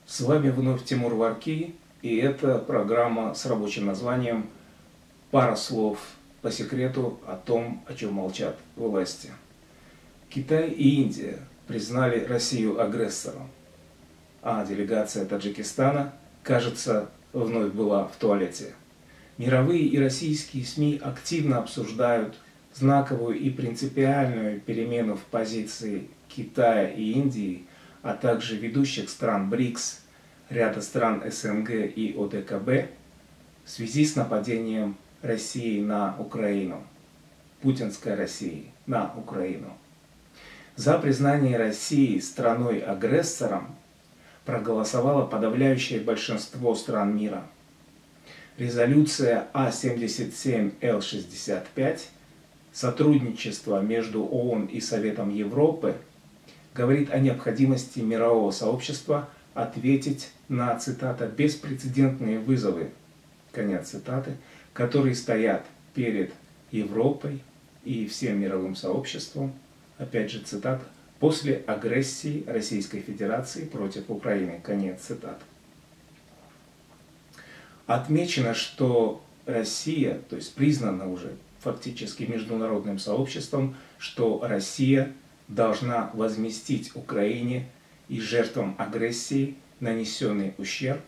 С вами вновь Тимур Варки, и это программа с рабочим названием «Пара слов по секрету о том, о чем молчат власти». Китай и Индия признали Россию агрессором, а делегация Таджикистана, кажется, вновь была в туалете. Мировые и российские СМИ активно обсуждают знаковую и принципиальную перемену в позиции Китая и Индии, а также ведущих стран БРИКС, ряда стран СНГ и ОДКБ в связи с нападением России на Украину, путинской России на Украину. За признание России страной-агрессором проголосовало подавляющее большинство стран мира. Резолюция А77Л65 «Сотрудничество между ООН и Советом Европы» говорит о необходимости мирового сообщества ответить на, цитата, «беспрецедентные вызовы», конец цитаты, которые стоят перед Европой и всем мировым сообществом, опять же цитата, после агрессии Российской Федерации против Украины, конец цитаты. Отмечено, что Россия, то есть признана уже фактически международным сообществом, что Россия должна возместить Украине и жертвам агрессии нанесенный ущерб,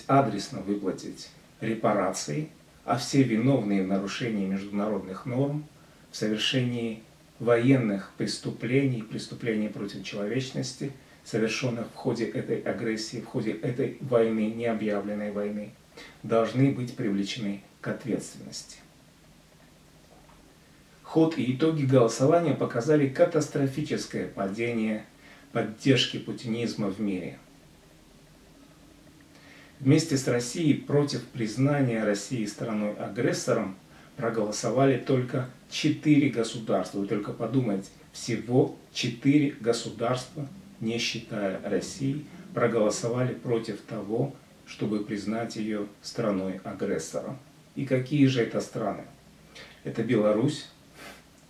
адресно выплатить репарации, а все виновные в нарушении международных норм, в совершении военных преступлений, преступлений против человечности, совершенных в ходе этой агрессии, в ходе этой войны, необъявленной войны, должны быть привлечены к ответственности. Ход и итоги голосования показали катастрофическое падение поддержки путинизма в мире. Вместе с Россией против признания России страной-агрессором проголосовали только 4 государства. Вы только подумайте, всего 4 государства, не считая России, проголосовали против того, чтобы признать ее страной-агрессором. И какие же это страны? Это Беларусь,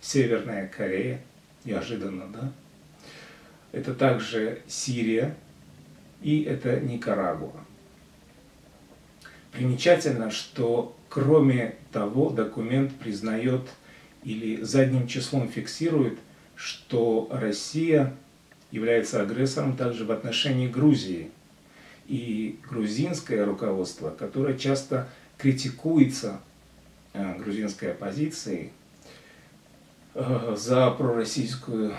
Северная Корея, неожиданно, да? Это также Сирия и это Никарагуа. Примечательно, что кроме того документ признает или задним числом фиксирует, что Россия является агрессором также в отношении Грузии. И грузинское руководство, которое часто критикуется грузинской оппозицией за пророссийскую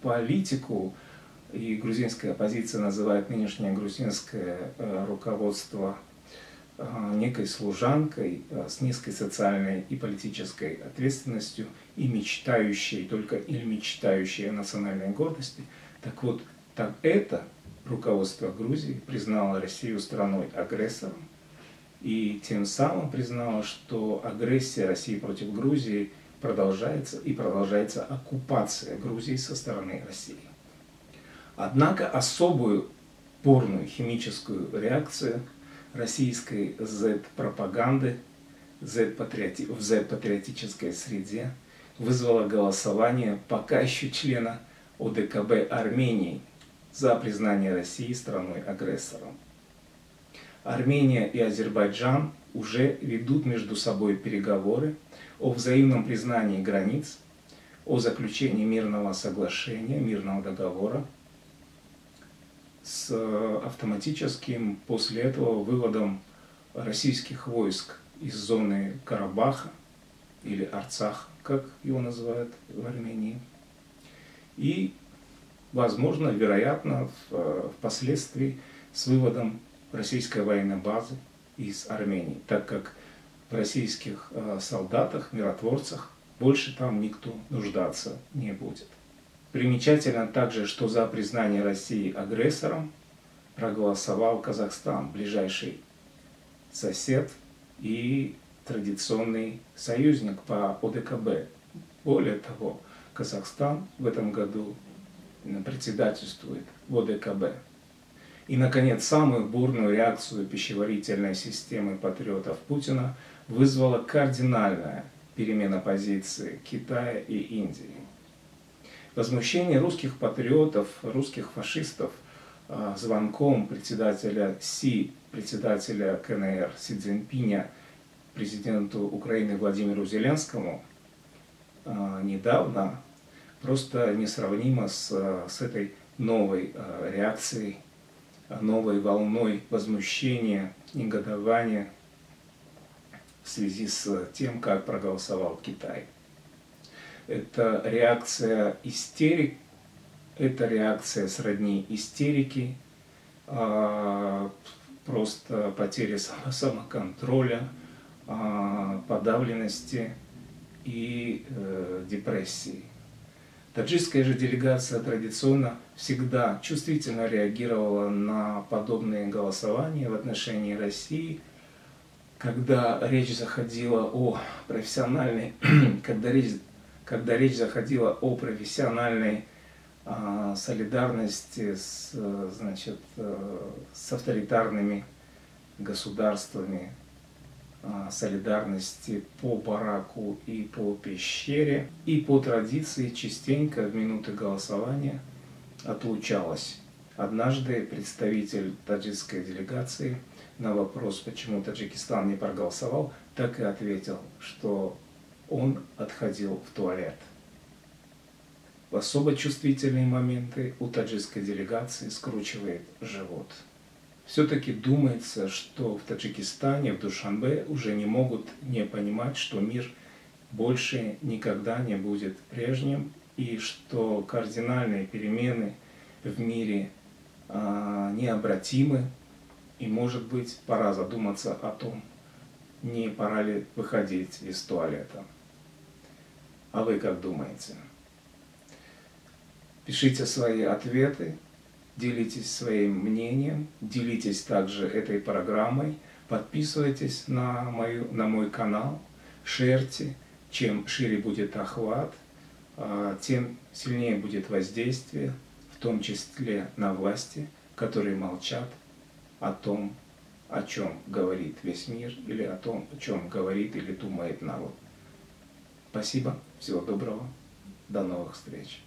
политику, и грузинская оппозиция называет нынешнее грузинское руководство некой служанкой с низкой социальной и политической ответственностью и мечтающей о национальной гордости. Так вот, это руководство Грузии признало Россию страной-агрессором и тем самым признало, что агрессия России против Грузии продолжается и продолжается оккупация Грузии со стороны России. Однако особую порную химическую реакцию российской Z-пропаганды в Z-патриотической среде вызвало голосование пока еще члена ОДКБ Армении за признание России страной-агрессором. Армения и Азербайджан уже ведут между собой переговоры о взаимном признании границ, о заключении мирного соглашения, мирного договора, с автоматическим после этого выводом российских войск из зоны Карабаха или Арцаха, как его называют в Армении. И, возможно, вероятно, впоследствии с выводом российской военной базы из Армении, так как в российских солдатах, миротворцах больше там никто нуждаться не будет. Примечательно также, что за признание России агрессором проголосовал Казахстан, ближайший сосед и традиционный союзник по ОДКБ. Более того, Казахстан в этом году председательствует в ОДКБ. И, наконец, самую бурную реакцию пищеварительной системы патриотов Путина вызвала кардинальная перемена позиции Китая и Индии. Возмущение русских патриотов, русских фашистов звонком председателя КНР Си Цзиньпиня президенту Украины Владимиру Зеленскому недавно просто несравнимо с этой новой реакцией, новой волной возмущения, негодования в связи с тем, как проголосовал Китай. Это реакция истерик, это реакция сродни истерики, просто потери самоконтроля, подавленности и депрессии. Таджикская же делегация традиционно всегда чувствительно реагировала на подобные голосования в отношении России, когда речь заходила о профессиональной, когда речь заходила о профессиональной солидарности с авторитарными государствами, солидарности по бараку и по пещере. И по традиции частенько в минуты голосования отлучалась. Однажды представитель таджикской делегации на вопрос, почему Таджикистан не проголосовал, так и ответил, что он отходил в туалет. В особо чувствительные моменты у таджикской делегации скручивает живот. Все-таки думается, что в Таджикистане, в Душанбе уже не могут не понимать, что мир больше никогда не будет прежним, и что кардинальные перемены в мире необратимы, и, может быть, пора задуматься о том, не пора ли выходить из туалета. А вы как думаете? Пишите свои ответы, делитесь своим мнением, делитесь также этой программой, подписывайтесь на мой канал, шерьте. Чем шире будет охват, тем сильнее будет воздействие, в том числе на власти, которые молчат о том, о чем говорит весь мир, или о том, о чем говорит или думает народ. Спасибо, всего доброго, до новых встреч.